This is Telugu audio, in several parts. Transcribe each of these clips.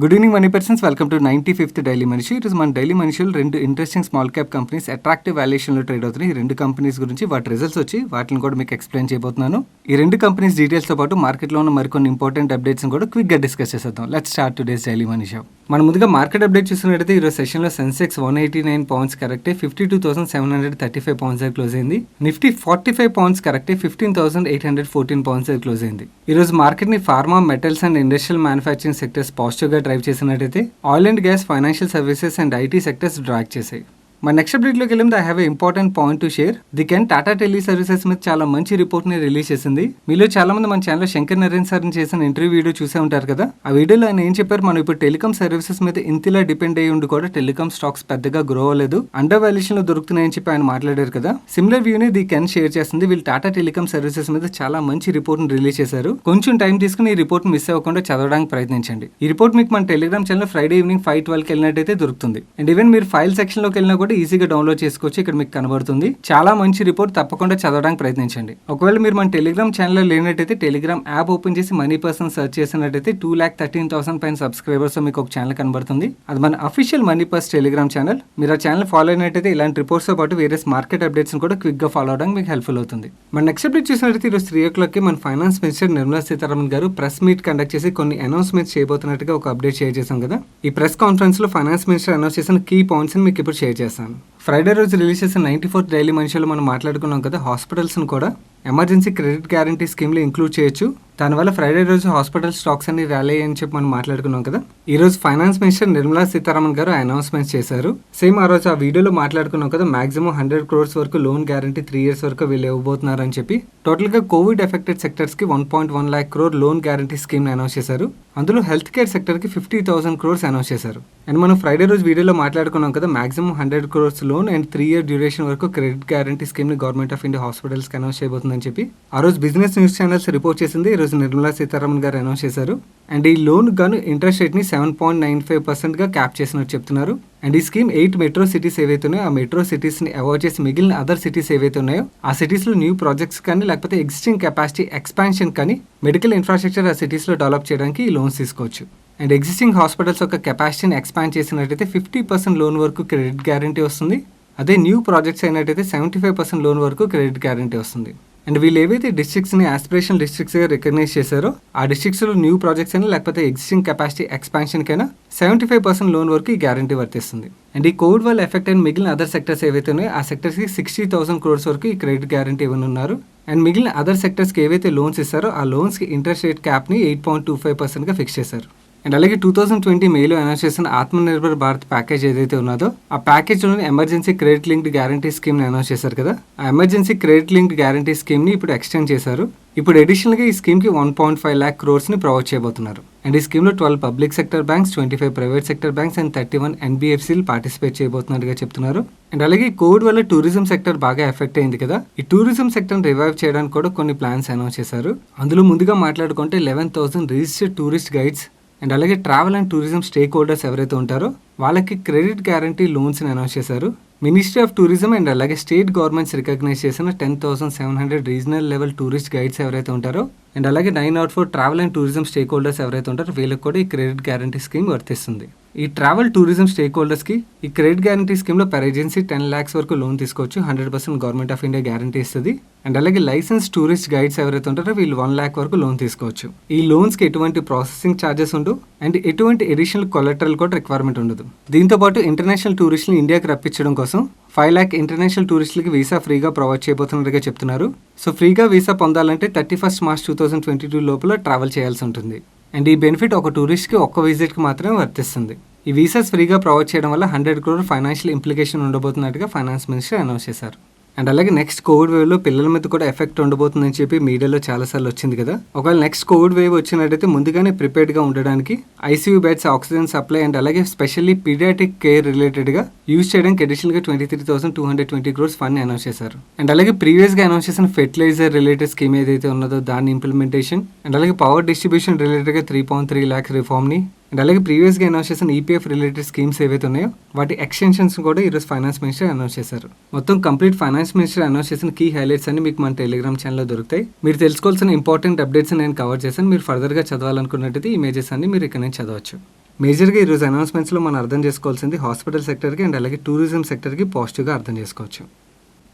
Good evening money persons, welcome to 95th daily మనిషి. ఈరోజు మన డైలీ మనిషిలో రెండు interesting small cap companies attractive వాల్యుయేషన్లో ట్రేడ్ అవుతున్నాయి. ఈ రెండు కంపెనీస్ గురించి వాటి రిజల్ట్స్ వచ్చి వాటిని కూడా మీకు ఎక్స్ప్లెయిన్ చేయబోతున్నాను. ఈ రెండు కంపెనీస్ డీటెయిల్స్తో పాటు మార్కెట్లో ఉన్న మరికొన్ని ఇంపార్టెంట్ అప్డేట్స్ కూడా క్విక్గా డిస్కస్ చేసేద్దాం. లెట్స్ స్టార్ట్ టుడేస్ డైలీ మనిషి. మనం ముందుగా మార్కెట్ అప్డేట్ చూసినట్టయితే ఈరోజు సెషన్లో సెన్సెక్స్ 189 పాయింట్స్ కరెక్టే 52,735 పాయింట్స్ దగ్గర క్లోజ్ అయింది. నిఫ్టీ 45 పాయింట్స్ కరెక్టే 15,814 పాయింట్స్ దగ్గర క్లోజ్ అయింది. ఈరోజు మార్కెట్ని pharma, metals and industrial manufacturing sectors పాజిటివ్గా డ్రైవ్ చేసినట్టయితే oil and gas, financial services and IT sectors drag చేశాయి. మన నెక్స్ట్ అప్డేట్లోకి వెళ్ళింది. I have a important point to share. They can Tata tele services మీద చాలా మంచి రిపోర్ట్ని రిలీజ్ చేసింది. మీలో చాలా మంది మన ఛానల్లో శంకర్ నరేన్ సార్ చేసిన ఇంటర్వ్యూ వీడియో చూసే ఉంటారు కదా. ఆ వీడియోలో ఆయన ఏం చెప్పారు, మనం ఇప్పుడు టెలికాం సర్వీసెస్ మీద ఇంతలా డిపెండ్ అయ్యి ఉండి కూడా టెలికాం స్టాక్స్ పెద్దగా గ్రో అవ్వలేదు, అండర్ వాల్యుయేషన్ లో దొరుకుతున్నాయని చెప్పి ఆయన మాట్లాడారు కదా. సిమిలర్ వ్యూని ది కెన్ షేర్ చేస్తుంది. వీళ్ళు టాటా టెలికాం సర్వీసెస్ మీద చాలా మంచి రిపోర్ట్ని రిలీజ్ చేశారు. కొంచెం టైం తీసుకుని ఈ రిపోర్ట్ మిస్ అవ్వకుండా చదవడానికి ప్రయత్నించండి. ఈ రిపోర్ట్ మీకు మన టెలిగ్రామ్ ఛానల్ ఫ్రైడే ఈవినింగ్ 5:12 వెళ్ళినట్టయితే దొరుకుతుంది. అండ్ ఈవెన్ మీరు ఫైల్ సెక్షన్ లోకి వెళ్ళినా కూడా ఈజీగా డౌన్లోడ్ చేసుకోవచ్చు. ఇక్కడ మీకు కనబడుతుంది. చాలా మంచి రిపోర్ట్, తప్పకుండా చదవడానికి ప్రయత్నించండి. ఒకవేళ మీరు మన టెలిగ్రామ్ ఛానల్లో లేనట్టయితే టెలిగ్రామ్ యాప్ ఓపెన్ చేసి మనీ పర్సన్ సెర్చ్ చేసినట్టయితే 2,13,000 పైన సబ్స్క్రైబర్స్ మీకు ఒక ఛానల్ కనబడుతుంది. అది మన official money purse Telegram channel. మీరు ఆ ఛానల్ ఫాలో అయినట్టయితే ఇలాంటి రిపోర్ట్స్ తో పాటు వేరే మార్కెట్ అప్డేట్స్ కూడా క్విక్ గా ఫాలో అవడానికి మీకు హెల్ప్ఫుల్ అవుతుంది. మన నెక్స్ట్ అప్డేట్ చూసినట్టయితే ఈరోజు 3 o'clock మన ఫైనాన్స్ మినిస్టర్ నిర్మలా సీతారామన్ గారు ప్రెస్ మీట్ కండక్ట్ చేసి కొన్ని అనౌన్స్మెంట్స్ చేయబోతున్నట్టుగా ఒక అప్డేట్ షేర్ చేశాం కదా. ఈ ప్రెస్ కాన్ఫరెన్స్ లో ఫైనాన్స్ మినిస్టర్ అనౌన్స్ చేసిన కీ పాయింట్స్ మీకు ఇప్పుడు షేర్ చేస్తాను. ఫ్రైడే రోజు రిలీజ్ చేసిన 94th డైలీ మనిషిలో మనం మాట్లాడుకున్నాం కదా, హాస్పిటల్స్ను కూడా ఎమర్జెన్సీ క్రెడిట్ గ్యారంటీ స్కీమ్లో ఇంక్లూడ్ చేయొచ్చు. దానివల్ల ఫ్రైడే రోజు హాస్పిటల్ స్టాక్స్ అన్ని ర్యాలీ అని చెప్పి మనం మాట్లాడుకున్నాం కదా. ఈ రోజు ఫైనాన్స్ మినిస్టర్ నిర్మలా సీతారామన్ గారు అనౌన్స్మెంట్స్ చేశారు. సేమ్ ఆ రోజు ఆ వీడియోలో మాట్లాడుకున్నాం కదా, మాక్సిమం 100 crores వరకు లోన్ గ్యారంటీ 3 years వరకు వీళ్ళు ఇవ్వబోతున్నారు అని చెప్పి. టోటల్ గా కోవిడ్ ఎఫెక్టెడ్ సెక్టర్స్ కి 1.1 lakh crore loan guarantee scheme announce చేశారు. అందులో హెల్త్ కేర్ సెక్టర్ కి 50,000 crores అనౌన్స్ చేశారు. అండ్ మనం ఫ్రైడే రోజు వీడియోలో మాట్లాడుకున్నాం కదా, maximum 100 crores loan and 3 year duration వరకు క్రెడిట్ గ్యారంటీ స్కీమ్ ని గవర్నమెంట్ ఆఫ్ ఇండియా హాస్పిటల్స్ కి అనౌన్స్ చేయబోతుందని చెప్పి ఆ రోజు బిజినెస్ న్యూస్ ఛానల్స్ రిపోర్ట్ చేసింది. ఈ రోజు నిర్మలా సీతారామన్ గారు అనౌన్స్ చేశారు. అండ్ ఈ లోన్ గాను ఇంట్రెస్ట్ రేట్ ని 7.95% గా క్యాప్ చేసినట్టు చెప్తున్నారు. అండ్ ఈ స్కీమ్ 8 మెట్రో సిటీస్ ఏవైతే ఉన్నాయో ఆ మెట్రో సిటీస్ ని అవాయిడ్ చేసి మిగిలిన అదర్ సిటీస్ ఏవైతే ఉన్నాయో ఆ సిటీస్ లో న్యూ ప్రాజెక్ట్స్ కానీ లేకపోతే ఎగ్జిస్టింగ్ కెపాసిటీ ఎక్స్పాన్షన్ కానీ మెడికల్ ఇన్ఫ్రాస్ట్రక్చర్ ఆ సిటీస్ లో డెవలప్ చేయడానికి ఈ లోన్స్ తీసుకోవచ్చు. అండ్ ఎగ్జిస్టింగ్ హాస్పిటల్స్ యొక్క కెపాసిటీని ఎక్స్పాండ్ చేసినట్టయితే 50% లోన్ వరకు క్రెడిట్ గ్యారంటీ వస్తుంది. అదే న్యూ ప్రాజెక్ట్స్ అయినట్టయితే 75% లోన్ వరకు క్రెడిట్ గ్యారంటీ వస్తుంది. అండ్ వీళ్ళు ఏవైతే డిస్ట్రిక్ట్స్ని ఆస్పిరేషనల్ డిస్ట్రిక్ట్స్గా రికగ్నైజ్ చేశారో ఆ డిస్ట్రిక్ట్స్లో న్యూ ప్రాజెక్ట్స్ అయినా లేకపోతే ఎగ్జిస్టింగ్ కెపాసిటీ ఎక్స్పాన్షన్కైనా 75% లోన్ వరకు ఈ గ్యారంటీ వర్తిస్తుంది. అండ్ ఈ కోవిడ్ వల్ల ఎఫెక్ట్ అయిన మిగిలిన అదర్ సెక్టర్స్ ఏవైతే ఉన్నాయో ఆ సెక్టర్స్కి 60,000 crores వరకు ఈ క్రెడిట్ గ్యారంటీ ఇవ్వనున్నారు. అండ్ మిగిలిన అదర్ సెక్టర్స్కి ఏవైతే లోన్స్ ఇస్తారో ఆ లోన్స్కి ఇంట్రెస్ట్ రేట్ క్యాప్ని 8.25%గా ఫిక్స్ చేశారు. అండ్ అలాగే 2020 మేలో అనౌన్స్ చేసిన ఆత్మనిర్భర్ భారత్ ప్యాకేజ్ ఏదైతే ఉన్నదో ఆ ప్యాకేజ్లోని ఎమర్జెన్సీ క్రెడిట్ లింక్డ్ గ్యారంటీ స్కీమ్ని అనౌన్స్ చేశారు కదా. ఆ ఎమర్జెన్సీ క్రెడిట్ లింక్డ్ గ్యారంటీ స్కీమ్ని ఇప్పుడు ఎక్స్టెండ్ చేశారు. ఇప్పుడు అడిషనల్గా ఈ స్కీమ్కి 1.5 lakh crores ప్రొవైడ్ చేయబోతున్నారు. అండ్ ఈ స్కీమ్లో 12 public sector banks, 25 private sector banks and 31 NBFCలు పార్టిసిపేట్ చేయబోతున్నట్టుగా చెప్తున్నారు. అండ్ అలాగే కోవిడ్ వల్ల టూరిజం సెక్టర్ బాగా ఎఫెక్ట్ అయింది కదా. ఈ టూరిజం సెక్టర్ని రివైవ్ చేయడానికి కూడా కొన్ని ప్లాన్స్ అనౌన్స్ చేశారు. అందులో ముందుగా మాట్లాడుకుంటే 11,000 రిజిస్టర్డ్ టూరిస్ట్ గైడ్స్ అండ్ అలాగే travel and tourism stake holders ఎవరైతే ఉంటారో వాళ్ళకి క్రెడిట్ గ్యారంటీ లోన్స్ని అనౌన్స్ చేశారు. మినిస్ట్రీ ఆఫ్ టూరిజం అండ్ అలాగే స్టేట్ గవర్నమెంట్స్ రికగ్నైజ్ చేసిన 10,700 రీజనల్ లెవెల్ టూరిస్ట్ గైడ్స్ ఎవరైతే ఉంటారో అండ్ అలాగే 904 travel and tourism stake holders ఎవరైతే ఉంటారో వీళ్ళకి కూడా ఈ క్రెడిట్ గ్యారంటీ స్కీమ్ వర్తిస్తుంది. ఈ ట్రావెల్ టూరిజం స్టేక్ హోల్డర్స్కి ఈ క్రెడిట్ గ్యారంటీ స్కీమ్లో పర్ ఏజెన్సీ 10 lakhs వరకు లోన్ తీసుకోవచ్చు. 100% గవర్నమెంట్ ఆఫ్ ఇండియా గ్యారంటీ ఇస్తుంది. అండ్ అలాగే లైసెన్స్ టూరిస్ట్ గైడ్స్ ఎవరైతే ఉంటారో వీళ్ళు 1 lakh వరకు లోన్ తీసుకోవచ్చు. ఈ లోన్స్కి ఎటువంటి ప్రాసెసింగ్ ఛార్జెస్ ఉండవు అండ్ ఎటువంటి అడిషనల్ కొలెటరల్ కూడా రిక్వైర్మెంట్ ఉండదు. దీంతో పాటు ఇంటర్నేషనల్ టూరిస్టులు ఇండియాకి రప్పించడం కోసం 5 lakh ఇంటర్నేషనల్ టూరిస్టులకి వీసా ఫ్రీగా ప్రొవైడ్ చేయబోతున్నట్టుగా చెప్తున్నారు. సో ఫ్రీగా వీసా పొందాలంటే 31st March 2022 లోపల ట్రావెల్ చేయాల్సి ఉంటుంది. అండ్ ఈ బెనిఫిట్ ఒక టూరిస్ట్కి ఒక్క విజిట్కి మాత్రమే వర్తిస్తుంది. ఈ వీసాస్ ఫ్రీగా ప్రొవైడ్ చేయడం వల్ల 100 crore ఫైనాన్షియల్ ఇంప్లికేషన్ ఉండబోతున్నట్టుగా ఫైనాన్స్ మినిస్టర్ అనౌన్స్ చేశారు. అండ్ అలాగే నెక్స్ట్ కోవిడ్ వేవ్లో పిల్లల మీద కూడా ఎఫెక్ట్ ఉండబోతుందని చెప్పి మీడియాలో చాలాసార్లు వచ్చింది కదా. ఒకవేళ నెక్స్ట్ కోవిడ్ వేవ్ వచ్చినట్టయితే ముందుగానే ప్రిపేర్డ్గా ఉండడానికి ICU beds, oxygen supply and అలాగే స్పెషల్లీ పీడియాటిక్ కేర్ రిలేటెడ్గా యూజ్ చేయడానికి అడిషనల్గా 23,220 crores ఫండ్ అనౌన్స్ చేశారు. అండ్ అలాగే ప్రీవియస్గా అనౌన్స్ చేసిన ఫెర్టిలైజర్ రిలేటెడ్ స్కీమ్ ఏదైతే ఉన్నదో దాని ఇంప్లిమెంటేషన్ అండ్ అలాగే పవర్ డిస్ట్రిబ్యూషన్ రిలేటెడ్గా 3.3 lakhs రిఫార్మ్ని అండ్ అలాగే ప్రీవియస్గా అనౌన్స్ చేసిన ఈపీఎఫ్ రిలేటెడ్ స్కీమ్స్ ఏవైతే ఉన్నాయో వాటి ఎక్స్టెన్షన్స్ కూడా ఈరోజు ఫైనాన్స్ మినిస్టర్ అనౌన్స్ చేశారు. మొత్తం కంప్లీట్ ఫైనాన్స్ మినిస్టర్ అనౌన్స్ చేసిన కీ హైలైట్స్ అన్ని మీకు మన టెలిగ్రామ్ ఛానల్లో దొరుకుతాయి. మీరు తెలుసుకోవాల్సిన ఇంపార్టెంట్ అప్డేట్స్ నేను కవర్ చేశాను. మీరు ఫర్దర్గా చదవాలనుకున్నట్టయితే ఇమేజెస్ అన్ని మీరు ఇక్కడ నుంచి చదవచ్చు. మేజర్గా ఈరోజు అనౌన్స్మెంట్స్లో మనం అర్థం చేసుకోవాల్సింది హాస్పిటల్ సెక్టర్కి అండ్ అలాగే టూరిజం సెక్టర్కి పాజిటివ్గా అర్థం చేసుకోవచ్చు.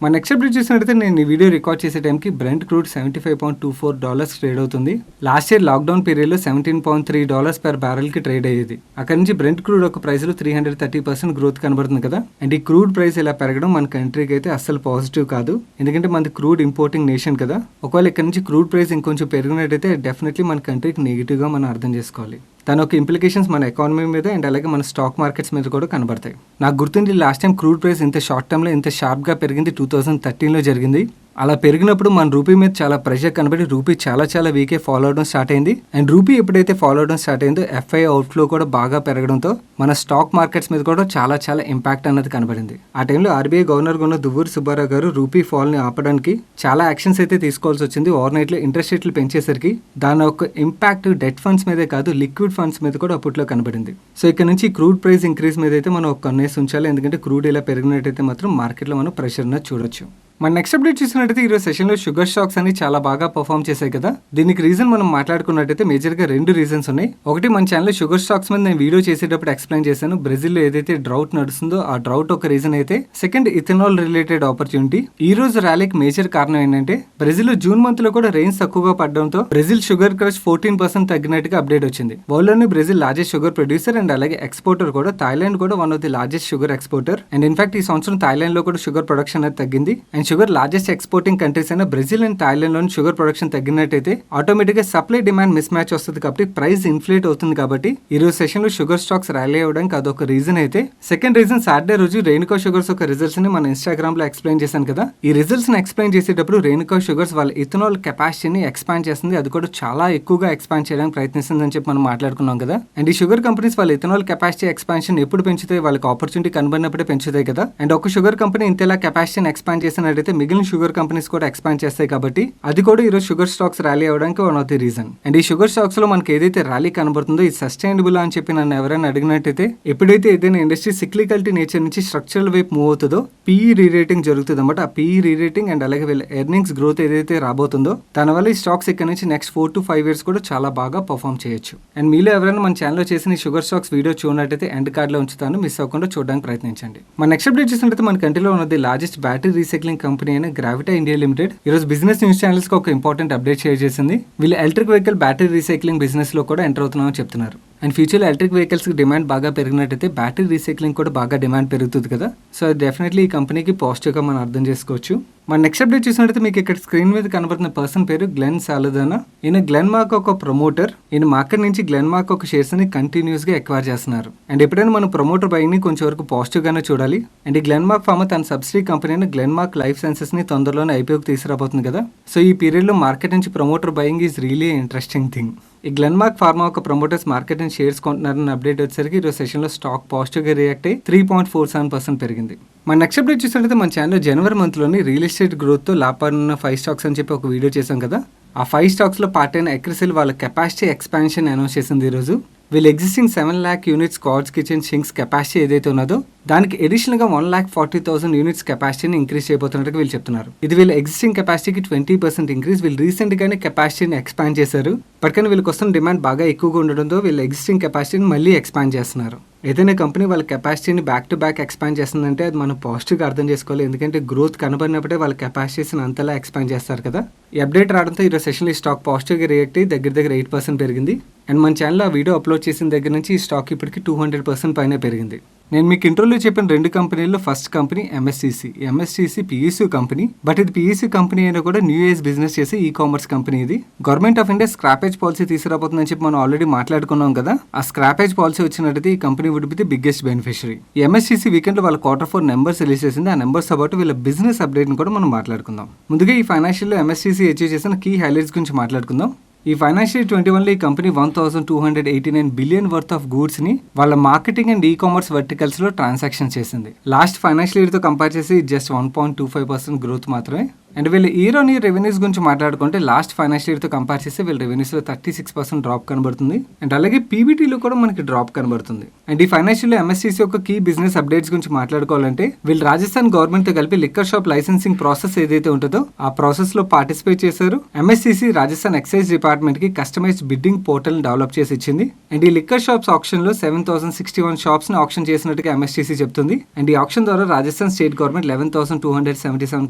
మన నెక్స్ట్ అప్డేట్ చూసినట్టయితే నేను ఈ వీడియో రికార్డ్ చేసే టైంకి బ్రెంట్ క్రూడ్ $75.24 ట్రేడ్ అవుతుంది. లాస్ట్ ఇయర్ లాక్డౌన్ పీరియడ్లో $17.3 per బ్యారెల్కి ట్రేడ్ అయ్యేది. అక్కడ నుంచి బ్రెంట్ క్రూడ్ ఒక ప్రైస్లో 330% గ్రోత్ కనబడుతుంది కదా. అండ్ ఈ క్రూడ్ ప్రైస్ ఇలా పెరగడం మన కంట్రీకి అయితే అస్సలు పాజిటివ్ కాదు, ఎందుకంటే మనది క్రూడ్ ఇంపోర్టింగ్ నేషన్ కదా. ఒకవేళ ఇక్కడ నుంచి క్రూడ్ ప్రైస్ ఇంకొంచెం పెరిగినట్టయితే డెఫినెట్లీ మన కంట్రీకి నెగిటివ్గా మనం అర్థం చేసుకోవాలి. దాని ఒక ఇంప్లికేషన్స్ మన ఎకానమీ మీద అండ్ అలాగే మన స్టాక్ మార్కెట్స్ మీద కూడా కనబడతాయి. నాకు గుర్తుంది లాస్ట్ టైం క్రూడ్ ప్రైస్ ఇంత షార్ట్ టర్మ్లో ఇంత షార్ప్గా పెరిగింది 2013లో జరిగింది. అలా పెరిగినప్పుడు మన రూపీ మీద చాలా ప్రెషర్ కనబడి రూపీ చాలా వీకే ఫాలో అవడం స్టార్ట్ అయింది. అండ్ రూపీ ఎప్పుడైతే ఫాలో అవడం స్టార్ట్ అయిందో ఎఫ్ఐ అవుట్ఫ్లో కూడా బాగా పెరగడంతో మన స్టాక్ మార్కెట్స్ మీద కూడా చాలా ఇంపాక్ట్ అన్నది కనబడింది. ఆ టైంలో ఆర్బీఐ గవర్నర్గా ఉన్న దువ్వూరి సుబ్బారావు గారు రూపీ ఫాల్ని ఆపడానికి చాలా యాక్షన్స్ అయితే తీసుకోవాల్సి వచ్చింది. ఓవర్నైట్లో ఇంట్రెస్ట్ రేట్లు పెంచేసరికి దాని ఒక ఇంపాక్ట్ డెట్ ఫండ్స్ మీదే కాదు లిక్విడ్ ఫండ్స్ మీద కూడా అప్పట్లో కనబడింది. సో ఇక్కడ నుంచి క్రూడ్ ప్రైస్ ఇంక్రీజ్ మీద అయితే మనం ఒక కన్నేసి ఉంచాలి, ఎందుకంటే క్రూడ్ ఇలా పెరిగినట్టయితే మాత్రం మార్కెట్లో మనం ప్రెషర్ని చూడొచ్చు. మన నెక్స్ట్ అప్డేట్ చూసినట్టయితే ఈరోజు సెషన్లో షుగర్ స్టాక్స్ అని చాలా బాగా పర్ఫామ్ చేశాయి కదా. దీనికి రీజన్ మనం మాట్లాడుకున్నట్టయితే మేజర్గా 2 రీజన్స్ ఉన్నాయి. ఒకటి, మన ఛానల్లో షుగర్ స్టాక్స్ మీద నేను వీడియో చేసేటప్పుడు ఎక్స్ప్లెయిన్ చేశాను, బ్రెజిల్లో ఏదైతే డ్రౌట్ నడుస్తుందో ఆ డ్రౌట్ ఒక రీజన్ అయితే. Second, ethanol related opportunity. ఈ రోజు ర్యాలీకి మేజర్ కారణం ఏంటంటే బ్రెజిల్లో జూన్ మంత్ లో కూడా రెయిన్స్ తక్కువగా పడడంతో బ్రెజిల్ షుగర్ క్రష్ 14% తగ్గినట్టుగా అప్డేట్ వచ్చింది. వరల్డ్ లోని Brazil largest sugar producer and అలాగే ఎక్స్పోర్టర్ కూడా. థాయిలాండ్ కూడా one of the largest sugar exporter. And in fact ఈ సంవత్సరం థాయిలాండ్ లో కూడా షుగర్ ప్రొడక్షన్ అనేది తగ్గింది. And sugar largest exporting countries అయినా బ్రెజిల్ అండ్ థాయిలాండ్ లోని షుగర్ ప్రొడక్షన్ తగ్గినట్టయితే ఆటోమేటిక్ గా సప్లై డిమాండ్ మిస్ మ్యాచ్ వస్తుంది, కాబట్టి ప్రైస్ ఇన్ఫ్లేట్ అవుతుంది. కాబట్టి ఈ రోజు సెషన్ లో షుగర్ స్టాక్స్ ర్యాలీ అవడానికి అదొక రీజన్ అయితే. సెకండ్ రీజన్, సాటర్డే రోజు రేణుకా షుగర్స్ ఒక రిజల్ట్స్ ని మన ఇన్స్టాగ్రామ్ లో ఎక్స్ప్లెయిన్ చేశాను కదా. ఈ రిజల్ట్స్ ని ఎక్స్ప్లెయిన్ చేసేటప్పుడు రేణుకా షుగర్స్ వాళ్ళ ఇథనాల్ కెపాసిటీని ఎక్స్పాండ్ చేస్తుంది, అది కూడా చాలా ఎక్కువగా ఎక్స్పాండ్ చేయడానికి ప్రయత్నిస్తుంది అని చెప్పి మనం మాట్లాడుకున్నాం కదా. అండ్ ఈ షుగర్ కంపెనీస్ వాళ్ళ ఇథనాల్ కెపాసిటీ ఎక్స్పాన్షన్ ఎప్పుడు పెంచుతాయి, వాళ్ళకి ఆపర్చునిటీ కనబడినప్పుడే పెంచుతాయి కదా. అండ్ ఒక షుగర్ కంపెనీ ఇంతలా కెపాసిటీని ఎక్స్పాండ్ చేసినట్టయితే మిగిలిన షుగర్ కంపెనీస్ కూడా ఎక్స్పాండ్ చేస్తాయి, కాబట్టి అది కూడా ఈరోజు షుగర్ స్టాక్స్ ర్యాలీ అవడానికి one of the reason. And ఈ షుగర్ స్టాక్స్ లో మనకి ఏదైతే ర్యాలీ కనబడుతుందో ఇది సస్టైనబుల్ అని చెప్పి నన్ను ఎవరైనా అడిగినట్టయితే, ఎప్పుడైతే ఏదైనా ఇండస్ట్రీ సిక్లికల్టీ నేచర్ నుంచి స్ట్రక్చరల్ వైపు మూవ్ అవుతుందో పీఈ రీరేటింగ్ జరుగుతుంది అన్నమాట. ఆ పీఈ రీరేటింగ్ అండ్ అలాగే వీళ్ళ ఎర్నింగ్స్ గ్రోత్ ఏదైతే రాబోతుందో దానివల్ల ఈ స్టాక్స్ ఇక్కడ నుంచి నెక్స్ట్ 4 to 5 years కూడా చాలా బాగా పర్ఫామ్ చేయొచ్చు. అండ్ మీలో ఎవరైనా మన ఛానల్లో చేసిన ఈ షుగర్ స్టాక్స్ వీడియో చూడనట్టయితే ఎండ్ కార్డ్ లో ఉంచుతాను, మిస్ అవ్వకుండా చూడడానికి ప్రయత్నించండి. మన నెక్స్ట్ అప్డేట్ చూసినట్టయితే మన కంట్రీలో ఉన్నది లార్జెస్ట్ బ్యాటరీ రీసైక్లింగ్ కంపెనీ అయిన గ్రావిటా ఇండియా లిమిటెడ్ ఈరోజు బిజినెస్ న్యూస్ ఛానల్స్ కి ఒక ఇంపార్టెంట్ అప్డేట్ షేర్ చేసింది. వీళ్ళు electric vehicle battery recycling business లో కూడా ఎంటర్ అవుతున్నామని చెప్తున్నారు. అండ్ ఫ్యూచర్లో ఎలక్ట్రిక్ వెహికల్స్కి డిమాండ్ బాగా పెరిగినట్టయితే బ్యాటరీ రీసైక్లింగ్ కూడా బాగా డిమాండ్ పెరుగుతుంది కదా. సో అది డెఫినెట్లీ ఈ కంపెనీకి పాజిటివ్గా మనం అర్థం చేసుకోవచ్చు. మన నెక్స్ట్ అప్డేట్ చూసినట్టయితే మీకు ఇక్కడ స్క్రీన్ మీద కనబడుతున్న పర్సన్ పేరు గ్లెన్ సాలదానా. ఈయన గ్లెన్ మార్క్ ఒక ప్రమోటర్. ఈయన మార్కెట్ నుంచి గ్లెన్ మార్క్ ఒక షేర్స్ ని కంటిన్యూస్గా ఎక్వైర్ చేస్తున్నారు. అండ్ ఎప్పుడైనా మనం ప్రమోటర్ బయింగ్ ని కొంచెం వరకు పాజిటివ్గానే చూడాలి. అండ్ ఈ గ్లెన్ మార్క్ ఫార్మా తన సబ్సిడీ కంపెనీ అయిన గ్లెన్ మార్క్ లైఫ్ సైన్సెస్ ని తొందరలోనే ఐపీఓకి తీసుకురాబోతుంది కదా. సో ఈ పీరియడ్లో మార్కెట్ నుంచి promoter buying is really interesting thing. ఈ గ్లెన్ మార్క్ ఫార్మా ఒక ప్రమోటర్స్ మార్కెట్ నుంచి షేర్స్ కొంటున్నారని అప్డేట్ వచ్చేసరికి ఈరోజు సెషన్లో స్టాక్ పాజిటివ్గా రియాక్ట్ అయ్యి 3.47% పెరిగింది. మన నెక్స్ట్ అప్డేట్ చూసినట్లయితే మన ఛానల్లో జనవరి మంత్లోని రియల్ ఎస్టేట్ గ్రోత్తో లాభపడిన 5 స్టాక్స్ అని చెప్పి ఒక వీడియో చేశాం కదా. ఆ 5 స్టాక్స్లో పార్ట్ అయిన ఎక్రిసిల్ వాళ్ళ కెపాసిటీ ఎక్స్పాన్షన్ అనౌన్స్ చేసింది ఈరోజు. వీళ్ళు existing 7 lakh units cards kitchen sinks capacity ఏదైతే ఉన్నదో దానికి అడిషనల్గా 1,40,000 యూనిట్స్ కెపాసిటీని ఇంక్రీజ్ చేయబోతున్నట్టుగా వీళ్ళు చెప్తున్నారు. ఇది వీళ్ళ ఎగ్జిస్టింగ్ కెపాసిటీకి 20% ఇంక్రీజ్. వీళ్ళు రీసెంట్గానే కెపాసిటీని ఎక్స్పాండ్ చేశారు. కానీ వీళ్ళకి వస్తున్న డిమాండ్ బాగా ఎక్కువగా ఉండడంతో వీళ్ళ ఎగ్జిస్టింగ్ కెపాసిటీని మళ్ళీ ఎక్స్పాండ్ చేస్తున్నారు. ఏదైనా కంపెనీ వాళ్ళ కెపాసిటీని బ్యాక్ టు బ్యాక్ ఎక్స్పాండ్ చేస్తుందంటే అది మనం పాజిటివ్గా అర్థం చేసుకోవాలి, ఎందుకంటే గ్రోత్ కనబడినప్పుడే వాళ్ళ కెపాసిటీస్ని అంతలా ఎక్స్పాండ్ చేస్తారు కదా. ఈ అప్డేట్ రావడంతో ఈరోజు సెషన్లో ఈ స్టాక్ పాజిటివ్గా రియాక్ట్ అయ్యి దగ్గర 8% పెరిగింది. అండ్ మన ఛానల్లో ఆ వీడియో అప్లోడ్ చేసిన దగ్గర నుంచి ఈ స్టాక్ ఇప్పటికి 200% పైన పెరిగింది. నేను మీకు ఇంట్రోలో చెప్పిన 2 కంపెనీల్లో first company MSTC PSU company. But ఇది పిఎస్యూ కంపెనీ అయినా కూడా న్యూ ఏజ్ బిజినెస్ చేసే ఈ కామర్స్ కంపెనీ. ఇది government of India scrappage policy తీసుకురాబోతుందని చెప్పి మనం ఆల్రెడీ మాట్లాడుకున్నాం కదా. ఆ స్క్రాపేజ్ పాలసీ వచ్చినట్టయితే ఈ company would be the biggest beneficiary. MSTC weekend లో వాళ్ళ Q4 నెంబర్స్ రిలీజ్ చేసింది. ఆ నెంబర్స్ అబౌట్ వీళ్ళ బిజినెస్ అప్డేట్ ని కూడా మనం మాట్లాడుకుందాం. ముందుగా ఈ ఫైనాన్షియల్ లో ఎంఎస్టీసీ అచీవ్ చేసిన కీ హైలైట్స్ గురించి మాట్లాడుకుందాం. ఈ ఫైనాన్షియల్ 21లో ఈ company 1,289 billion worth of goods ని వాళ్ళ marketing and e commerce verticals లో ట్రాన్సాక్షన్ చేసింది. లాస్ట్ ఫైనాన్షియల్ ఇయర్ తో కంపేర్ చేసి జస్ట్ 1.25% గ్రోత్ మాత్రమే. అండ్ వీళ్ళు ఇయర్ ఆన్ ఇయర్ రెవెన్యూస్ గురించి మాట్లాడుకుంటే లాస్ట్ ఫైనాన్షియల్ ఇయర్తో కంపేర్ చేస్తే వీళ్ళ రెవెన్యూస్లో 36% డ్రాప్ కనబడుతుంది. అండ్ అలాగే పీబీటీలో కూడా మనకి డ్రాప్ కనబడుతుంది. అండ్ ఈ ఫైనాన్షియల్ ఎంఎస్టీసీ యొక్క కీ బిజినెస్ అప్డేట్స్ గురించి మాట్లాడుకోవాలంటే వీళ్ళు రాజస్థాన్ గవర్నమెంట్తో కలిపి లిక్కర్ షాప్ లైసెన్సింగ్ ప్రాసెస్ ఏదైతే ఉంటుందో ఆ ప్రాసెస్లో పార్టిసిపేట్ చేశారు. ఎంఎస్టీసీ రాజస్థాన్ ఎక్సైజ్ డిపార్ట్మెంట్కి కస్టమైజ్డ్ బిడ్డింగ్ పోర్టల్ డెవలప్ చేసి ఇచ్చింది. అండ్ ఈ లిక్కర్ షాప్స్ ఆప్షన్లో 7061 షాప్స్ని ఆప్షన్ చేసినట్టుగా ఎంఎస్టీసీ చెప్తుంది. అండ్ ఈ ఆప్షన్ ద్వారా Rajasthan state government 11,277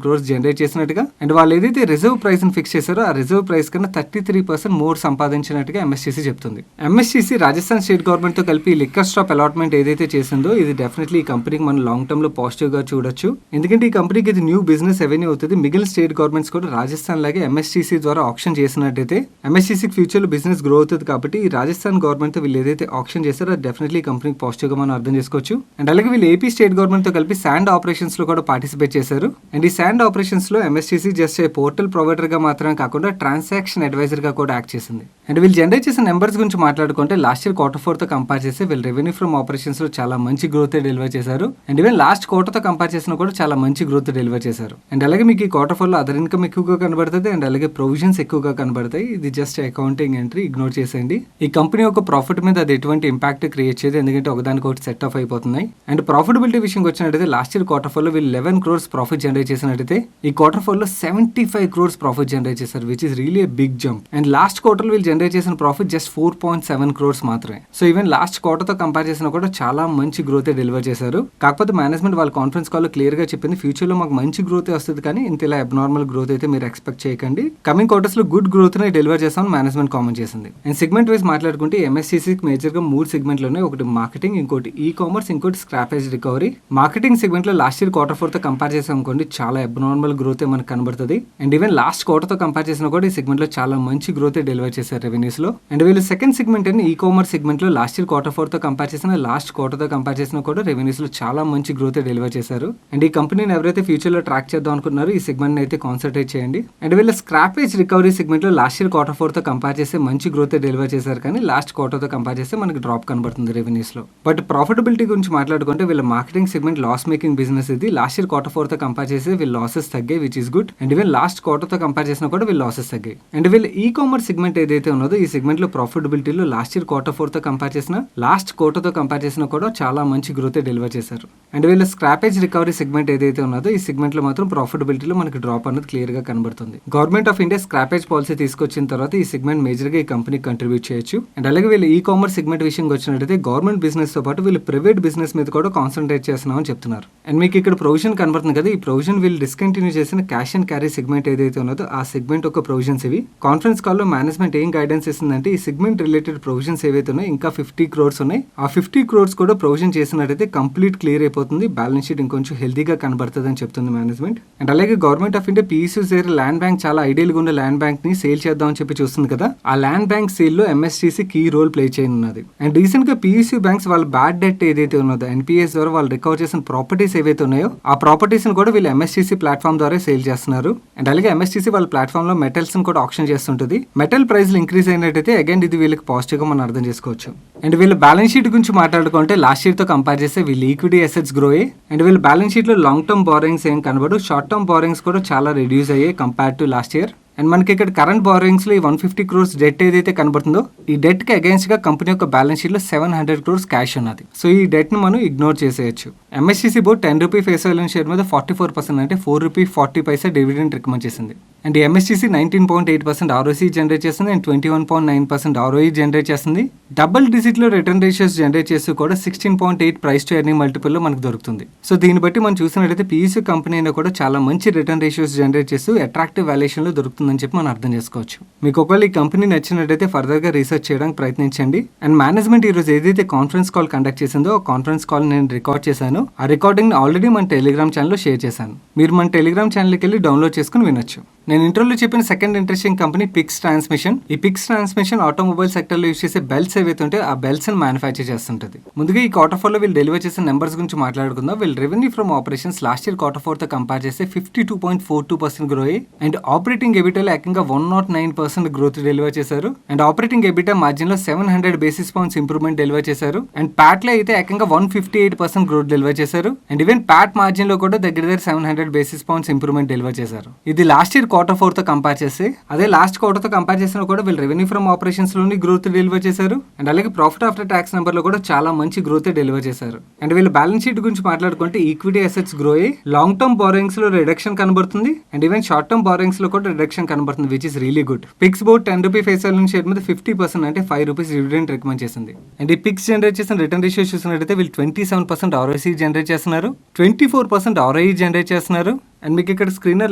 crores generate చేసినట్టుగా అండ్ వాళ్ళు ఏదైతే రిజర్వ్ ప్రైస్ ని ఫిక్స్ చేశారో ఆ రిజర్వ్ ప్రైస్ కన్నా 33% మోర్ సంపాదించినట్టుగా ఎంఎస్టీసీ చెప్తుంది. ఎంఎస్టీసీ రాజస్థాన్ స్టేట్ గవర్నమెంట్ తో కలిపి లిక్కర్ స్టాప్ అలాట్మెంట్ ఏదైతే చేసిందో ఇది డెఫినెట్లీ ఈ కంపెనీకి మనం లాంగ్ టర్మ్ లో పాజిటివ్ గా చూడొచ్చు. ఎందుకంటే ఈ కంపెనీకి ఇది న్యూ బిజినెస్ రెవెన్యూ అవుతుంది. మిగిలిన స్టేట్ గవర్నమెంట్స్ కూడా రాజస్థాన్ లాగే ఎంఎస్టీసీ ద్వారా ఆప్షన్ చేసినట్టయితే ఎంఎస్టీసీకి ఫ్యూచర్ లో బిజినెస్ గ్రో అవుతుంది. కాబట్టి ఈ రాజస్థాన్ గవర్నమెంట్ తో వీళ్ళు ఏదైతే ఆప్షన్ చేస్తారో అది డెఫినెట్లీ కంపెనీకి పాజిటివ్ గా మనం అర్థం చేసుకోవచ్చు. అండ్ అలాగే వీళ్ళు ఏపీ స్టేట్ గవర్నమెంట్ తో కలిపి శాండ్ ఆపరేషన్స్ లో కూడా పార్టిసిపేట్ చేశారు. అండ్ ఈ శాండ్ ఆపరేషన్స్ లో ఎంఎస్టీసీ జస్ట్ పోర్టల్ ప్రొవైడర్ గా మాత్రమే కాకుండా ట్రాన్సాక్షన్ అడ్వైజర్ గా కూడా యాక్ట్ చేసింది. అండ్ వీళ్ళు జనరేట్ చేసిన నెంబర్స్ గురించి మాట్లాడుకుంటే లాస్ట్ ఇయర్ Q4 తో కంపేర్ చేస్తే వీళ్ళు రెవెన్యూ ఫ్రమ్ ఆపరేషన్స్ లో చాలా మంచి గ్రోత్ డెలివర్ చేశారు. అండ్ ఈవెన్ లాస్ట్ క్వార్టర్ తో కంపేర్ చేసినా కూడా చాలా మంచి గ్రోత్ డెలివర్ చేశారు. అండ్ అలాగే మీకు ఈ Q4 లో అదర్ ఇన్కమ్ ఎక్కువగా కనబడుతుంది. అండ్ అలాగే ప్రొవిజన్స్ ఎక్కువగా కనబడతాయి. ఇది జస్ట్ అకౌంటింగ్ ఎంట్రీ, ఇగ్నోర్ చేసేయండి. ఈ కంపెనీ యొక్క ప్రాఫిట్ మీద అది ఎటువంటి ఇంపాక్ట్ క్రియేట్ చేయదు, ఎందుకంటే ఒకదానికొకటి సెట్ ఆఫ్ అయిపోతున్నాయి. అండ్ ప్రాఫిటబిలిటీ విషయంకి వచ్చినట్టయితే లాస్ట్ ఇయర్ Q4 లో వీళ్ళు 11 crores ప్రాఫిట్ జనరేట్ చేసినట్టయితే ఈ Q4 లో 75 crores ప్రాఫిట్ జనరేట్ చేశారు, which is really big jump. And last quarter వీళ్ళు జనరేట్ చేసిన ప్రాఫిట్ జస్ట్ 4.7 crores మాత్రమే. సో ఈవెన్ లాస్ట్ క్వార్టర్ తో కంపేర్ చేసినా కూడా చాలా మంచి గ్రోత్ డెలివర్ చేశారు. కాకపోతే మేనేజ్మెంట్ వాళ్ళ కాన్ఫరెన్స్ కాల్ లో క్లియర్ గా చెప్పింది ఫ్యూచర్ లో మాకు మంచి గ్రోత్ వస్తుంది, కానీ ఇంత ఇలా అబ్నార్మల్ గ్రోత్ అయితే మీరు ఎక్స్పెక్ట్ చేయకండి. కమింగ్ క్వార్టర్స్ లో గుడ్ గ్రోత్ ని డెలివర్ చేస్తామని మేనేజ్మెంట్ కామెంట్ చేసింది. అండ్ సెగ్మెంట్ వైజ్ మాట్లాడుకుంటే ఎంఎస్సీసీకి మేజర్ గా 3 సెగ్మెంట్లు ఉన్నాయి. ఒకటి మార్కెటింగ్, ఇంకోటి ఈ కామర్స్, ఇంకోటి స్క్రాపేజ్ రికవరీ. మార్కెటింగ్ సెగ్మెంట్ లో లాస్ట్ ఇయర్ Q4 తో కంపేర్ చేసాం అనుకోండి చాలా అబ్నార్మల్ గ్రోత్ మనకు కనబడుతుంది. అండ్ ఈవెన్ లాస్ట్ క్వార్టర్ తో కంపేర్ చేసినా కూడా ఈ సెగ్మెంట్ లో చాలా మంచి గ్రోత్ డెలివర్ చేశారు రెవెన్యూస్ లో. అండ్ వీళ్ళు సెకండ్ సెగ్మెంట్ అని ఈ కామర్స్ సెగ్మెంట్ లో లాస్ట్ ఇయర్ Q4 తో కంపేర్ చేసిన లాస్ట్ క్వార్టర్ తో కంపేర్ చేసినా కూడా రెవెన్యూస్ లో చాలా మంచి గ్రోత్ డెలివర్ చేశారు. అండ్ ఈ కంపెనీని ఎవరైతే ఫ్యూచర్ లో ట్రాక్ చేద్దాం అనుకున్నారో ఈ సెగ్మెంట్ అయితే కాన్సన్ట్రేట్ చేయండి. అండ్ వీళ్ళ స్క్రాపేజ్ రికవరీ సెగ్మెంట్ లో లాస్ట్ ఇయర్ Q4 తో కంపేర్ చేస్తే మంచి గ్రోత్ డెలివర్ చేశారు, కానీ లాస్ట్ క్వార్టర్ తో కంపేర్ చేస్తే మనకి డ్రాప్ కనబడుతుంది రెవెన్యూస్ లో. బట్ ప్రాఫిటబిలిటీ గురించి మాట్లాడుకుంటే వీళ్ళ marketing segment loss making business ఇది. లాస్ట్ ఇయర్ Q4 తో కంపేర్ చేస్తే వీళ్ళ లాసెస్ తగ్గాయి, which is good. And even last quarter తో కంపేర్ చేసినా కూడా వీళ్ళ లాసెస్ తగ్గాయి. అండ్ వీళ్ళ ఈ కామర్స్ సెగ్మెంట్ ఏదైతే ఉన్నదో ఈ సెగ్మెంట్ లో ప్రాఫిటబిలిటీలో లాస్ట్ ఇయర్ Q4 తో కంపేర్ చేసిన లాస్ట్ క్వార్టర్ తో కంపేర్ చేసినా కూడా చాలా మంచి గ్రోత్ డెలివర్ చేశారు. అండ్ వీళ్ళ స్క్రాపేజ్ రికవరీ సెగ్మెంట్ ఏదైతే ఉన్నదో ఈ సెగ్మెంట్ లో మాత్రం ప్రాఫిటబిలిటీలో మనకి డ్రాప్ అనేది క్లియర్ గా కనబడుతుంది. Government of India scrappage policy తీసుకొచ్చిన తర్వాత ఈ సెగ్మెంట్ మేజర్ గా ఈ కంపెనీ కంట్రిబ్యూట్ చేయొచ్చు. అండ్ అలాగే వీళ్ళు ఈ కామర్స్ సెగ్మెంట్ విషయంకి వచ్చినట్టయితే గవర్నమెంట్ బిజినెస్ తో పాటు వీళ్ళు ప్రైవేట్ బిజినెస్ మీద కూడా కాన్సన్ట్రేట్ చేస్తున్నామని చెప్తున్నారు. అండ్ మీకు ఇక్కడ ప్రొవిజన్ కనబడుతుంది కదా, ఈ ప్రొవిజన్ వీళ్ళు డిస్కంటిన్యూ చేసిన క్యాష్ అండ్ క్యారీ సెగ్మెంట్ ఏదైతే ఉన్నదో ఆ సెగ్మెంట్ ఒక ప్రొవిజన్స్ ఇవి. కాన్ఫరెన్స్ కాల్ లో మేనేజ్మెంట్ ఏం గైడెన్స్ ఇస్తుందంటే ఈ సెగ్మెంట్ రిలేటెడ్ ప్రొవిజన్స్ ఏవైతే ఉన్నాయో ఇంకా 50 crores ఉన్నాయి. ఆ 50 crores కూడా ప్రొవిజన్ చేసినట్టయితే కంప్లీట్ క్లియర్ అయిపోతుంది, బ్యాలెన్స్ షీట్ ఇంకొంచెం హెల్తీగా కనబడుతుంది అని చెప్తుంది మేనేజ్మెంట్. అండ్ అలాగే గవర్నమెంట్ ఆఫ్ ఇండియా పీఎస్యూస్ దగ్గర ల్యాండ్ బ్యాంక్ చాలా ఐడియల్ గా ఉన్న ల్యాండ్ బ్యాంక్ ని సేల్ చేద్దాం అని చెప్పి చూస్తుంది కదా, ఆ ల్యాండ్ బ్యాంక్ సేల్ లో ఎంఎస్టీసీ కీ రోల్ ప్లే చేయనున్నది. అండ్ రీసెంట్ గా పీఎస్యూ బ్యాంక్స్ వాళ్ళ బ్యాడ్ డెట్ ఏదైతే ఉన్నదో ఎన్పీఎస్ ద్వారా వాళ్ళు రికవర్ చేసిన ప్రాపర్టీస్ ఏవైతే ఉన్నాయో ఆ ప్రాపర్టీస్ ని కూడా వీళ్ళు ఎంఎస్టీసీ ప్లాట్ఫామ్ ద్వారా సేల్ చేస్తున్నారు. అండ్ అలాగే ఎంఎస్టీసీ వాళ్ళ ప్లాట్ఫామ్ లో మెటల్స్ ని కూడా ఆప్షన్ చేస్తుంటుంది. మెటల్ ప్రైస్ ఇంక్రీజ్ అయినట్టయితే అగైన్ ఇది వీళ్ళకి పాజిటివ్ గా మనం అర్థం చేసుకోవచ్చు. అండ్ వీళ్ళ బ్యాలెన్స్ షీట్ గురించి మాట్లాడుకుంటే లాస్ట్ ఇయర్ తో కంపేర్ చేస్తే వీళ్ళు ఈక్విటీ అసెట్స్ గ్రో అయ్యి అండ్ వీళ్ళ బ్యాలెన్స్ షీట్ లో లాంగ్ టర్మ్ బారోయింగ్స్ ఏం కనబడు, షార్ట్ టర్మ్ బారోయింగ్స్ కూడా చాలా రిడ్యూస్ అయ్యాయి compare to last year. And మనకి ఇక్కడ కరెంట్ బారోయింగ్స్ లో ఈ 150 crores డెట్ ఏదైతే కనబడుతుందో ఈ డెట్ కి అగైన్స్ గా కంపెనీ యొక్క బ్యాలెన్స్ షీట్ లో 700 crores క్యాష్ ఉన్నది. సో ఈ డెట్ ను మనం ఇగ్నోర్ చేసేయచ్చు. MSCC board 10 rupee face value share మీద 44% అంటే ₹4.40 డివిడెండ్ రికమెండ్ చేసింది. అండ్ ఎంఎస్టీసీ 19.8% ROC జనరేట్ చేస్తుంది అండ్ 21.9% ROE జనరేట్ చేస్తుంది. డబుల్ డిజిట్ లో రిటర్న్ రేషియోస్ జనరేట్ చేస్తూ కూడా 16.8 ప్రైస్ టు ఎర్నింగ్ మల్టిపుల్ లో మనకు దొరుకుతుంది. సో దీన్ని బట్టి మనం చూసినట్లయితే పీఎస్యూ కంపెనీ అయినా కూడా చాలా మంచి రిటర్న్ రేషియోస్ జనరేట్ చేస్తూ అట్రాక్టివ్ వాల్యుయేషన్ లో దొరుకుతుందని చెప్పి మనం అర్థం చేసుకోవచ్చు. మీకు ఒకవేళ ఈ కంపెనీ నచ్చినట్టయితే ఫర్దర్ గా రీసెర్చ్ చేయడానికి ప్రయత్నించండి. అండ్ మేనేజ్మెంట్ ఈ రోజు ఏదైతే కాన్ఫరెన్స్ కాల్ కండక్ట్ చేసిందో ఆ కాన్ఫరెన్స్ కాల్ నేను రికార్డ్ చేశాను. ఆ రికార్డింగ్ ఆల్రెడీ మన టెలిగ్రామ్ ఛానల్ లో షేర్ చేశాను. మీరు మన టెలిగ్రామ్ ఛానల్కి వెళ్ళి డౌన్లోడ్ చేసుకుని వినొచ్చు. నేను ఇంట్రోలో చెప్పిన second interesting company Pix transmission. ఈ పిక్స్ ట్రాన్స్మిషన్ ఆటోమొబైల్ సెక్టర్ లో యూస్ చేసే బెల్ట్స్ ఏవైతే ఉంటే ఆ బెల్ట్స్ మ్యానుఫ్యాక్చర్ చేస్తుంటది. ముందుగా ఈ క్వార్టర్ 4 లో వీళ్ళు డెలివర్ చేసిన నెంబర్స్ గురించి మాట్లాడుకుందాం. వీళ్ళు revenue from operations last year quarter 4 తో కంపేర్ చేస్తే 52.42% గ్రో అయ్యి అండ్ ఆపరేటింగ్ ఎబిటాలో ఏకంగా 109% గ్రోత్ డెలివర్ చేశారు. అండ్ ఆపరేటింగ్ ఎబిటా మార్జిన్ లో 700 బేసిస్ పాయింట్స్ ఇంప్రూవ్మెంట్ డెలివర్ చేశారు. అండ్ ప్యాట్ లో అయితే ఏకంగా 158% గ్రోత్ డెలివర్ చేశారు. అండ్ ఈవెన్ ప్యాట్ మార్జిన్ లో కూడా దగ్గర 700 బేసిస్ పాయింట్స్ ఇంప్రూవ్మెంట్ డెలివర్ చేశారు. ఇది లాస్ట్ ఇయర్ క్వార్టర్ 4 తో కంపేర్ చేస్తే అదే లాస్ట్ క్వార్టర్ తో కంపేర్ చేసినా కూడా వీళ్ళు రెవెన్యూ ఫ్రమ్ ఆపరేషన్స్ లోని గ్రోత్ డెలివర్ చేశారు. అండ్ అలాగే ప్రాఫిట్ ఆఫ్టర్ ట్యాక్స్ నెంబర్ లో కూడా చాలా మంచి గ్రోత్ డెలివర్ చేశారు. అండ్ వీళ్ళు బ్యాలెన్స్ షీట్ గురించి మాట్లాడుకుంటే ఈక్విటీ అసెట్స్ గ్రో అయ్యి లాంగ్ టర్మ్ బారోయింగ్స్ లో రిడక్షన్ కనబడుతుంది. And even short term borrowings లో కూడా రిడక్షన్ కనబడుతుంది, which is really good. Pix board 10 rupee face value share మీద 50% అంటే 5 రూపీస్ డివిడెండ్ రికమెండ్ చేసింది. అండ్ ఈ పిక్స్ జనరేట్ చేసిన రిటర్న్ రేషియో చూసినట్టయితే వీళ్ళు 27% ఆర్ఓసీ జనరేట్ చేస్తున్నారు, 24% ఆర్ఓఈ జనరేట్ చేస్తున్నారు. అండ్ మీకు ఇక్కడ screener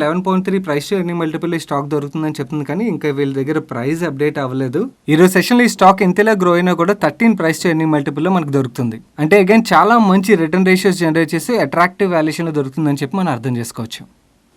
11.3 price to earning multiple ఈ స్టాక్ దొరుకుతుందని చెప్తుంది, కానీ ఇంకా వీళ్ళ దగ్గర ప్రైస్ అప్డేట్ అవ్వలేదు. ఈ రోజు సెషన్ లో ఈ స్టాక్ ఎంతలా గ్రో అయినా కూడా 13 ప్రైస్ టు ఎర్నింగ్ మల్టిపుల్ లో మనకు దొరుకుతుంది. అంటే అగైన్ చాలా మంచి రిటర్న్ రేషియోస్ జనరేట్ చేసి అట్రాక్టివ్ వాల్యుయేషన్ లో దొరుకుతుందని చెప్పి మనం అర్థం చేసుకోవచ్చు.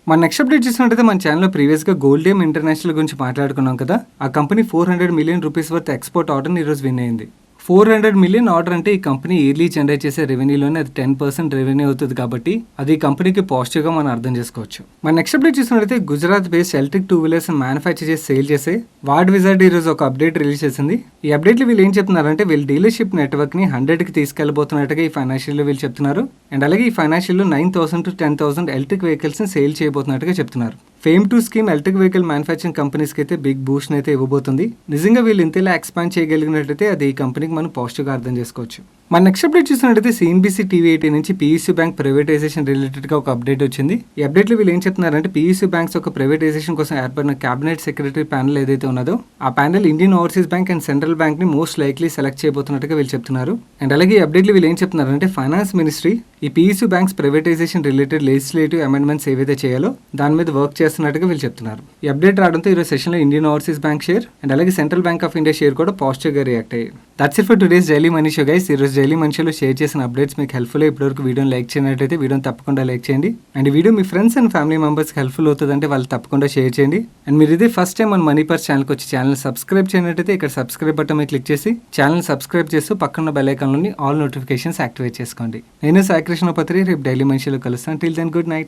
మన నెక్స్ట్ అప్డేట్ చూసినట్టయితే మన ఛానల్లో ప్రీవియస్గా గోల్డియం ఇంటర్నేషనల్ గురించి మాట్లాడుకున్నాం కదా. ఆ company 400 million rupees worth export ఆర్డర్ని ఈరోజు విన్ అయింది. 400 మిలియన్ ఆర్డర్ అంటే ఈ కంపెనీ ఇయర్లీ జనరేట్ చేసే రెవెన్యూలోనే అది 10% రెవెన్యూ అవుతుంది, కాబట్టి అది ఈ కంపెనీకి పాజిటివ్గా మనం అర్థం చేసుకోవచ్చు. మన నెక్స్ట్ అప్డేట్ చూసినట్లయితే Gujarat based electric 2 wheelers manufacture చేసి సేల్ చేసే వార్డ్ విజార్డ్ ఈరోజు ఒక అప్డేట్ రిలీజ్ చేసింది. ఈ అప్డేట్లో వీళ్ళు ఏం చెప్తున్నారంటే వీళ్ళు డీలర్షిప్ నెట్వర్క్ని 100కి తీసుకెళ్లబోతున్నట్టుగా ఈ ఫైనాన్షియల్లో వీళ్ళు చెప్తున్నారు. అండ్ అలాగే ఈ ఫైనాన్షియల్లో 9,000 to 10,000 ఎలక్ట్రిక్ వెహికల్స్ని సేల్ చేయబోతున్నట్టుగా చెప్తున్నారు. FAME 2 scheme electric vehicle manufacturing కంపెనీస్కి అయితే బిగ్ బూస్ట్ అయితే ఇవ్వబోతుంది. నిజంగా వీళ్ళు ఇంతలా ఎక్స్పాండ్ చేయగలిగినట్లయితే అది ఈ కంపెనీకి మనం పాజిటివ్గా అర్థం చేసుకోవచ్చు. మన నెక్స్ట్ అప్డేట్ చూసినట్టయితే సిఎన్బిసి టీవీ 18 నుంచి పిఎస్యూ బ్యాంక్ ప్రైవేటైజేషన్ రిలేటెడ్గా ఒక అప్డేట్ వచ్చింది. ఈ అప్డేట్లో వీళ్ళు ఏం చెప్తున్నారంటే పిఎస్యూ బ్యాంక్స్ ఒక ప్రైవేటైజేషన్ కోసం ఏర్పడిన క్యాబినెట్ సెక్రటరీ ప్యానల్ ఏదైతే ఉన్నదో ఆ panel Indian overseas Bank and Central Bank ని మోస్ట్ లైక్లీ సెలెక్ట్ చేయబోతున్నట్టుగా వీళ్ళు చెప్తున్నారు. అండ్ అలాగే ఈ అప్డేట్లో వీళ్ళు ఏం చెప్తున్నారంటే ఫైనాన్స్ మినిస్ట్రీ ఈ PSU banks privatisation related legislative amendments ఏవైతే చేయాలో దాని మీద వర్క్ చేస్తున్నట్టుగా వీళ్ళు చెప్తున్నారు. ఈ అప్డేట్ రావడంతో ఈరోజు సెషన్లో Indian overseas bank share and అలాగే central bank of India share కూడా పాజిటివ్గా రియాక్ట్ అయ్యాయి. That's it for today's daily money show guys. ఈరోజు డైలీ మనీ షోలో షేర్ చేసిన అప్డేట్స్ మీకు హెల్ప్ఫుల్ ఇప్పటివరకు వీడియోని లైక్ చేయనట్లయితే వీడియోని తప్పకుండా లైక్ చేయండి. అండ్ ఈ video me friends and family మెంబర్స్కి హెల్ప్ఫుల్ అవుతుందంటే వాళ్ళు తప్పకుండా షేర్ చేయండి. అండ్ మీరు ఇదే ఫస్ట్ టైం మన మనీ పర్స్ ఛానల్కి వచ్చి ఛానల్ సబ్స్క్రైబ్ చేయనట్టయితే ఇక్కడ సబ్స్క్రైబ్ బటన్ మీద క్లిక్ చేసి ఛానల్ సబ్స్క్రైబ్ చేస్తూ పక్కన బెల్ ఐకాన్లోని ఆల్ నోటిఫికేషన్స్ యాక్టివేట్ చేసుకోండి. నేను సాయి కృష్ణ పత్రి, రేపు డైలీ మనీ షోలో కలుస్తాను. Till then good night.